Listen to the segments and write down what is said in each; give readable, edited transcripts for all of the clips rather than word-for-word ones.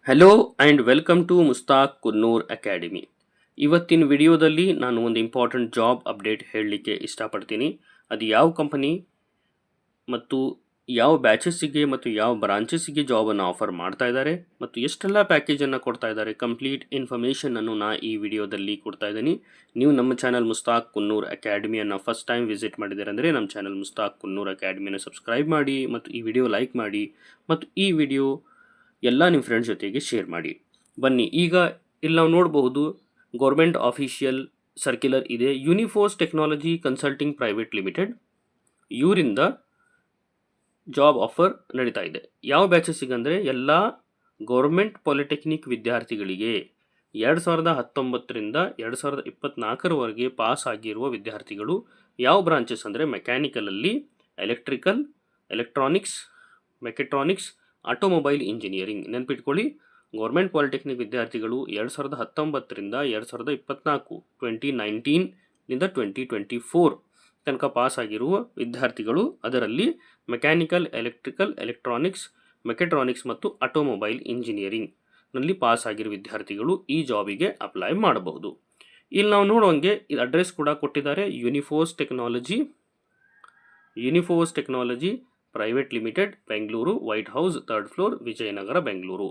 Hello and welcome to Mustaq Kunnur academy. ಇವತ್ತಿನ ವಿಡಿಯೋದಲ್ಲಿ ನಾನು ಒಂದು ಇಂಪಾರ್ಟೆಂಟ್ ಜಾಬ್ ಅಪ್ಡೇಟ್ ಹೇಳಲಿಕ್ಕೆ ಇಷ್ಟಪಡ್ತೀನಿ. ಅದು ಯಾವ ಕಂಪನಿ ಮತ್ತು ಯಾವ ಬ್ಯಾಚಸ್ಸಿಗೆ ಮತ್ತು ಯಾವ ಬ್ರಾಂಚಸ್ಸಿಗೆ ಜಾಬನ್ನು ಆಫರ್ ಮಾಡ್ತಾ ಇದ್ದಾರೆ ಮತ್ತು ಎಷ್ಟೆಲ್ಲ ಪ್ಯಾಕೇಜನ್ನು ಕೊಡ್ತಾ ಇದ್ದಾರೆ, ಕಂಪ್ಲೀಟ್ ಇನ್ಫಾರ್ಮೇಷನನ್ನು ನಾನು ಈ ವಿಡಿಯೋದಲ್ಲಿ ಕೊಡ್ತಾ ಇದ್ದೀನಿ. ನೀವು ನಮ್ಮ ಚಾನಲ್ ಮುಸ್ತಾಕ್ ಕುನ್ನೂರ್ ಅಕಾಡೆಮಿಯನ್ನು ಫಸ್ಟ್ ಟೈಮ್ ವಿಸಿಟ್ ಮಾಡಿದ್ದೀರಂದರೆ ನಮ್ಮ ಚಾನಲ್ ಮುಸ್ತಾಕ್ ಕುನ್ನೂರ್ ಅಕಾಡೆಮಿಯನ್ನು ಸಬ್ಸ್ಕ್ರೈಬ್ ಮಾಡಿ ಮತ್ತು ಈ ವಿಡಿಯೋ ಲೈಕ್ ಮಾಡಿ ಮತ್ತು ಈ ವಿಡಿಯೋ ಎಲ್ಲ ನಿಮ್ಮ ಫ್ರೆಂಡ್ಸ್ ಜೊತೆಗೆ ಶೇರ್ ಮಾಡಿ. ಬನ್ನಿ, ಈಗ ಇಲ್ಲಿ ನಾವು ನೋಡಬಹುದು ಗೌರ್ಮೆಂಟ್ ಆಫಿಷಿಯಲ್ ಸರ್ಕ್ಯುಲರ್ ಇದೆ. ಯೂನಿಫೋರ್ಸ್ ಟೆಕ್ನಾಲಜಿ ಕನ್ಸಲ್ಟಿಂಗ್ ಪ್ರೈವೇಟ್ ಲಿಮಿಟೆಡ್ ಇವರಿಂದ ಜಾಬ್ ಆಫರ್ ನಡೀತಾ ಇದೆ. ಯಾವ ಬ್ಯಾಚಸ್ಸಿಗೆ ಅಂದರೆ ಎಲ್ಲ ಗೌರ್ಮೆಂಟ್ ಪಾಲಿಟೆಕ್ನಿಕ್ ವಿದ್ಯಾರ್ಥಿಗಳಿಗೆ 2019ರಿಂದ 2024ರವರೆಗೆ ಪಾಸ್ ಆಗಿರುವ ವಿದ್ಯಾರ್ಥಿಗಳು. ಯಾವ ಬ್ರಾಂಚಸ್ ಅಂದರೆ ಮೆಕ್ಯಾನಿಕಲಲ್ಲಿ electrical, electronics, mechatronics, automobile engineering. ನೆನಪಿಟ್ಕೊಳ್ಳಿ, ಗೌರ್ಮೆಂಟ್ ಪಾಲಿಟೆಕ್ನಿಕ್ ವಿದ್ಯಾರ್ಥಿಗಳು 2019ರಿಂದ 2024 2019ನಿಂದ 2024 ತನಕ ಪಾಸ್ ಆಗಿರುವ ವಿದ್ಯಾರ್ಥಿಗಳು. ಅದರಲ್ಲಿ ಮೆಕ್ಯಾನಿಕಲ್, ಎಲೆಕ್ಟ್ರಿಕಲ್, ಎಲೆಕ್ಟ್ರಾನಿಕ್ಸ್, ಮೆಕೆಟ್ರಾನಿಕ್ಸ್ ಮತ್ತು ಆಟೋಮೊಬೈಲ್ ಇಂಜಿನಿಯರಿಂಗ್ನಲ್ಲಿ ಪಾಸ್ ಆಗಿರುವ ವಿದ್ಯಾರ್ಥಿಗಳು ಈ ಜಾಬಿಗೆ ಅಪ್ಲೈ ಮಾಡಬಹುದು. ಇಲ್ಲಿ ನಾವು ನೋಡುವಂಗೆ ಅಡ್ರೆಸ್ ಕೂಡ ಕೊಟ್ಟಿದ್ದಾರೆ. Uniforce technology private limited, Bengaluru, White House, 3rd floor, Vijayanagar, Bengaluru.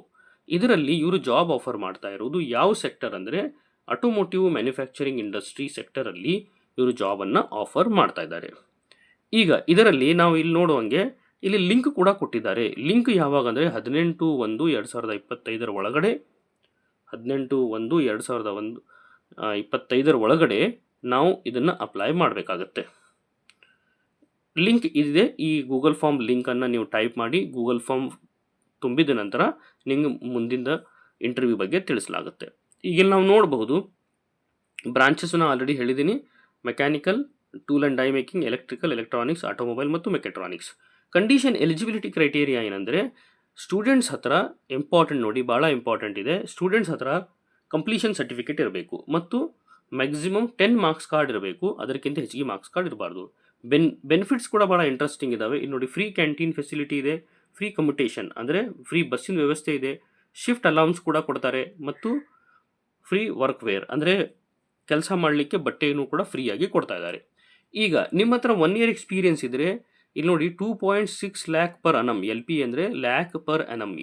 ಇದರಲ್ಲಿ ಇವರು ಜಾಬ್ ಆಫರ್ ಮಾಡ್ತಾ ಇರೋದು ಯಾವ ಸೆಕ್ಟರ್ ಅಂದರೆ ಆಟೋಮೋಟಿವ್ ಮ್ಯಾನುಫ್ಯಾಕ್ಚರಿಂಗ್ ಇಂಡಸ್ಟ್ರಿ ಸೆಕ್ಟರಲ್ಲಿ ಇವರು ಜಾಬನ್ನು ಆಫರ್ ಮಾಡ್ತಾ ಇದ್ದಾರೆ. ಈಗ ಇದರಲ್ಲಿ ನಾವು ಇಲ್ಲಿ ನೋಡುವಂಗೆ ಇಲ್ಲಿ ಲಿಂಕ್ ಕೂಡ ಕೊಟ್ಟಿದ್ದಾರೆ. ಲಿಂಕ್ ಯಾವಾಗ ಅಂದರೆ 18/1/2025 ಒಳಗಡೆ 18/1/2025 ಒಳಗಡೆ ನಾವು ಇದನ್ನು ಅಪ್ಲೈ ಮಾಡಬೇಕಾಗತ್ತೆ. ಲಿಂಕ್ ಇದೆ. ಈ ಗೂಗಲ್ ಫಾರ್ಮ್ ಲಿಂಕನ್ನು ನೀವು ಟೈಪ್ ಮಾಡಿ ಗೂಗಲ್ ಫಾರ್ಮ್ ತುಂಬಿದ ನಂತರ ನಿಮಗೆ ಮುಂದಿನ ಇಂಟರ್ವ್ಯೂ ಬಗ್ಗೆ ತಿಳಿಸಲಾಗುತ್ತೆ. ಈಗ ನಾವು ನೋಡಬಹುದು ಬ್ರಾಂಚಸ್ನ ಆಲ್ರೆಡಿ ಹೇಳಿದ್ದೀನಿ. Mechanical, tool and dye making, electrical, electronics, automobile ಮತ್ತು ಮೆಕೆಟ್ರಾನಿಕ್ಸ್. ಕಂಡೀಷನ್ ಎಲಿಜಿಬಿಲಿಟಿ ಕ್ರೈಟೇರಿಯಾ ಏನಂದರೆ ಸ್ಟೂಡೆಂಟ್ಸ್ ಹತ್ರ ಇಂಪಾರ್ಟೆಂಟ್ ನೋಡಿ, ಭಾಳ ಇಂಪಾರ್ಟೆಂಟ್ ಇದೆ. ಸ್ಟೂಡೆಂಟ್ಸ್ ಹತ್ರ ಕಂಪ್ಲೀಷನ್ ಸರ್ಟಿಫಿಕೇಟ್ ಇರಬೇಕು ಮತ್ತು ಮ್ಯಾಕ್ಸಿಮಮ್ 10 ಮಾರ್ಕ್ಸ್ ಕಾರ್ಡ್ ಇರಬೇಕು. ಅದಕ್ಕಿಂತ ಹೆಚ್ಚಿಗೆ ಮಾರ್ಕ್ಸ್ ಕಾರ್ಡ್ ಇರಬಾರ್ದು. ಬೆನಿಫಿಟ್ಸ್ ಕೂಡ ಭಾಳ ಇಂಟ್ರೆಸ್ಟಿಂಗ್ ಇದ್ದಾವೆ. ಇಲ್ಲಿ ನೋಡಿ, ಫ್ರೀ ಕ್ಯಾಂಟೀನ್ ಫೆಸಿಲಿಟಿ ಇದೆ, ಫ್ರೀ ಕಮ್ಯುಟೇಷನ್ ಅಂದರೆ ಫ್ರೀ ಬಸ್ಸಿನ ವ್ಯವಸ್ಥೆ ಇದೆ, ಶಿಫ್ಟ್ ಅಲೌನ್ಸ್ ಕೂಡ ಕೊಡ್ತಾರೆ ಮತ್ತು ಫ್ರೀ ವರ್ಕ್ ವೇರ್ ಅಂದರೆ ಕೆಲಸ ಮಾಡಲಿಕ್ಕೆ ಬಟ್ಟೆಯನ್ನು ಕೂಡ ಫ್ರೀಯಾಗಿ ಕೊಡ್ತಾ ಇದ್ದಾರೆ. ಈಗ ನಿಮ್ಮ ಹತ್ರ 1 ಇಯರ್ ಎಕ್ಸ್ಪೀರಿಯನ್ಸ್ ಇದ್ದರೆ ಇಲ್ಲಿ ನೋಡಿ 2.6 ಲ್ಯಾಕ್ ಪರ್ ಅನಮ್, LP ಅಂದರೆ ಲ್ಯಾಕ್ ಪರ್ ಅನಮ್,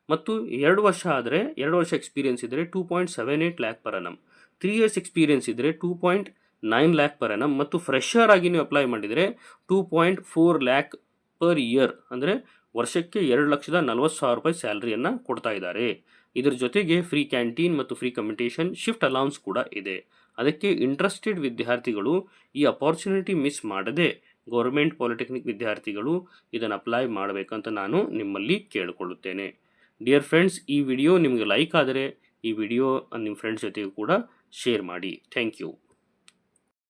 ಮತ್ತು 2 ವರ್ಷ ಆದರೆ 2 ವರ್ಷ ಎಕ್ಸ್ಪೀರಿಯನ್ಸ್ ಇದ್ದರೆ 2.78 lac per annum, 3 years experience ಇದ್ದರೆ 2.9 ಲ್ಯಾಕ್ ಪರ್ ಅನಮ್ ಮತ್ತು ಫ್ರೆಷರ್ ಆಗಿ ನೀವು ಅಪ್ಲೈ ಮಾಡಿದರೆ 2.4 ಲ್ಯಾಕ್ ಪರ್ ಇಯರ್ ಅಂದರೆ ವರ್ಷಕ್ಕೆ 2,40,000 ರೂಪಾಯಿ ಸ್ಯಾಲ್ರಿಯನ್ನು ಕೊಡ್ತಾ ಇದ್ದಾರೆ. ಇದರ ಜೊತೆಗೆ ಫ್ರೀ ಕ್ಯಾಂಟೀನ್ ಮತ್ತು ಫ್ರೀ ಕಮ್ಯುಟೇಷನ್, ಶಿಫ್ಟ್ ಅಲೌನ್ಸ್ ಕೂಡ ಇದೆ. ಅದಕ್ಕೆ ಇಂಟ್ರೆಸ್ಟೆಡ್ ವಿದ್ಯಾರ್ಥಿಗಳು ಈ ಅಪಾರ್ಚುನಿಟಿ ಮಿಸ್ ಮಾಡದೆ ಗೌರ್ಮೆಂಟ್ ಪಾಲಿಟೆಕ್ನಿಕ್ ವಿದ್ಯಾರ್ಥಿಗಳು ಇದನ್ನು ಅಪ್ಲೈ ಮಾಡಬೇಕಂತ ನಾನು ನಿಮ್ಮಲ್ಲಿ ಕೇಳಿಕೊಳ್ಳುತ್ತೇನೆ. ಡಿಯರ್ ಫ್ರೆಂಡ್ಸ್, ಈ ವಿಡಿಯೋ ನಿಮಗೆ ಲೈಕ್ ಆದರೆ ಈ ವಿಡಿಯೋ ನಿಮ್ಮ ಫ್ರೆಂಡ್ಸ್ ಜೊತೆಗೂ ಕೂಡ ಶೇರ್ ಮಾಡಿ. Thank you.